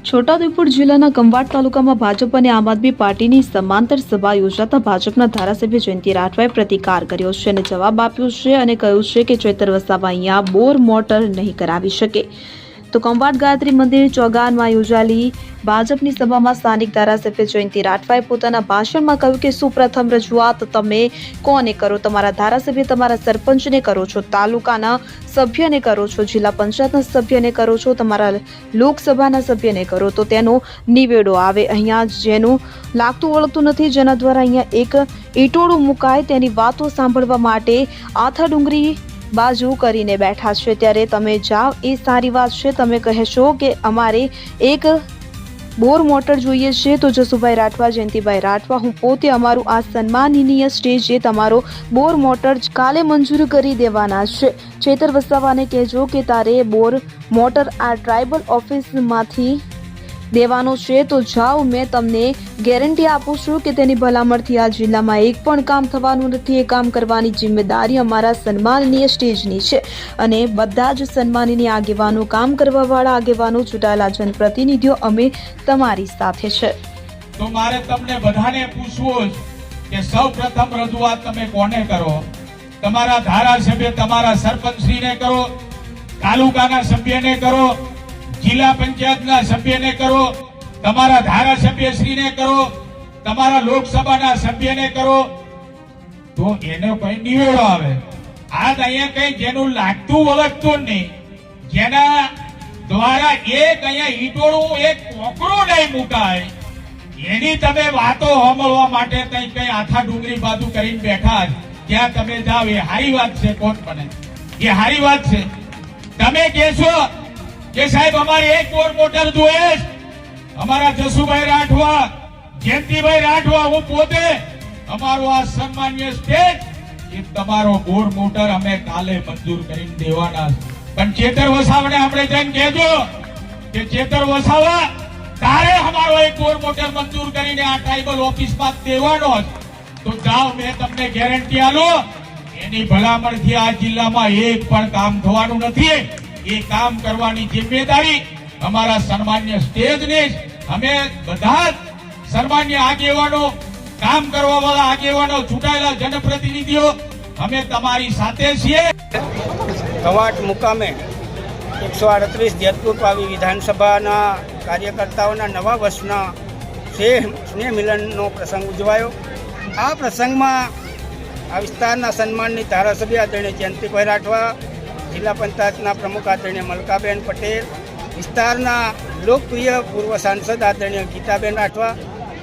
છોટાઉદેપુર જિલ્લાના કંવાડ તાલુકામાં ભાજપ અને આમ આદમી પાર્ટીની સમાંતર સભા યોજાતા ભાજપના ધારાસભ્ય જયંતિ રાઠવાએ પ્રતિકાર કર્યો છે અને જવાબ આપ્યો છે અને કહ્યું છે કે ચેતર વસાવા અહીંયા બોર મોટર નહીં કરાવી શકે। તો કંવાડ ગાયત્રી મંદિર ચોગાનમાં યોજાયેલી ભાજપની સભામાં સ્થાનિક ધારાસભ્ય જયંતિ રાઠવાએ પોતાના ભાષણમાં કહ્યું કે સુપ્રથમ રજૂઆત તમે કોને કરો? તમારા ધારાસભ્ય તમારા સરપંચને કરો છો, તાલુકાના સભ્યને કરો છો, જિલ્લા પંચાયતના સભ્યને કરો છો, તમારા લોકસભાના સભ્યને કરો તો તેનો નિવેડો આવે। અહીંયા જેનું લાગતું વળગતું નથી, જેના દ્વારા અહીંયા એક ઈટોળું મુકાય તેની વાતો સાંભળવા માટે આથા ડુંગરી બાજુ કરીને બેઠા છે। ત્યારે તમે જાઓ એ સારી વાત છે। તમે કહેશો કે અમારે એક બોર મોટર જોઈએ છે તો જસુભાઈ રાઠવા, જયંતિભાઈ રાઠવા, હું પોતે અમારું આ સન્માનનીય સ્ટેજે તમારો બોર મોટર કાલે મંજૂર કરી દેવાના છે। ચેતર વસાવાને કહેજો કે તારે બોર મોટર આ ટ્રાઇબલ ઓફિસમાંથી દેવાનો છે તો જાઓ, મેં તમને ગેરંટી આપું છું કે તેની ભલામણથી આ જિલ્લામાં એક પણ કામ થવાનું નથી। એ કામ કરવાની જિમ્મેદારી અમારા સન્માનનીય સ્ટેજની છે અને બધા જ સન્માનનીય આગેવાનો, કામ કરવાવાળા આગેવાનો, ચૂંટાયેલા જનપ્રતિનિધિઓ અમે તમારી સાથે છે। તો મારે તમને બધાને પૂછવું કે સૌપ્રથમ રજૂઆત તમે કોને કરો? તમારા ધારાસભ્ય, તમારા સરપંચશ્રીને કરો, તાલુકાના સભ્યને કરો, જિલ્લા પંચાયતના સભ્યને કરો, તમારા ધારાસભ્યશ્રીને કરો, તમારા લોકસભાના સભ્યને કરો તો એનો કઈ નિવેડો આવે। આજ અહીંયા કઈ જેનું લાગતું વળગતું નહીં, જેના દ્વારા એક અહીંયા ઈટોળું એક કોકરો નહીં મુકાય, એની તમે વાતો સાંભળવા માટે કઈ આથા ડુંગરી બાજુ કરીને બેઠા જ ત્યાં તમે જાઓ એ સારી વાત છે? કોણ બને એ સારી વાત છે? તમે કહેશો કે સાહેબ અમારે એક બોર મોટર જોઈએ, અમારા જસુભાઈ રાઠવા, જયંતિભાઈ રાઠવા, હું પોતે અમારો આ સન્માનીય સ્ટેજ એ તમારો બોર મોટર અમે કાલે મંજૂર કરીને દેવાના। પણ ચેતર વસાવાને આપણે જઈને કહેજો કે ચેતર વસાવા તારે અમારો એક બોર મોટર મંજૂર કરીને આ ટ્રાઇબલ ઓફિસમાં દેવાનો તો જાઓ, મેં તમને ગેરંટી આલું એની ભલામણથી આ જિલ્લામાં એક પણ કામ થવાનું નથી। એ કામ કરવાની જિમ્મેદારી અમારા સન્માન્ય સ્ટેજની અમે બધા સન્માન્ય આગેવાનો, કામ કરવા વાળા આગેવાનો, ચૂંટાયેલા જનપ્રતિનિધિઓ અમે તમારી સાથે છીએ। કંવાડ મુકામે 138 જેતપુર પાવી વિધાનસભાના કાર્યકર્તાઓના નવા વર્ષના સ્નેહ મિલનનો પ્રસંગ ઉજવાયો। આ પ્રસંગમાં આ વિસ્તારના સન્માનની ધારાસભ્ય આદરણીય જયંતિભાઈ રાઠવા, જિલ્લા પંચાયતના પ્રમુખ આદરણીય મલકાબેન પટેલ, વિસ્તારના લોકપ્રિય પૂર્વ સાંસદ આદરણીય ગીતાબેન રાઠવા,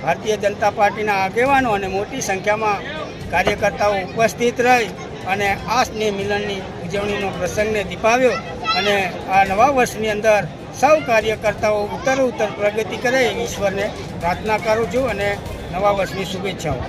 ભારતીય જનતા પાર્ટીના આગેવાનો અને મોટી સંખ્યામાં કાર્યકર્તાઓ ઉપસ્થિત રહી અને આ સ્નેહ મિલનની ઉજવણીનો પ્રસંગને દીપાવ્યો અને આ નવા વર્ષની અંદર સૌ કાર્યકર્તાઓ ઉત્તર પ્રગતિ કરે એ ઈશ્વરને પ્રાર્થના કરું છું અને નવા વર્ષની શુભેચ્છાઓ।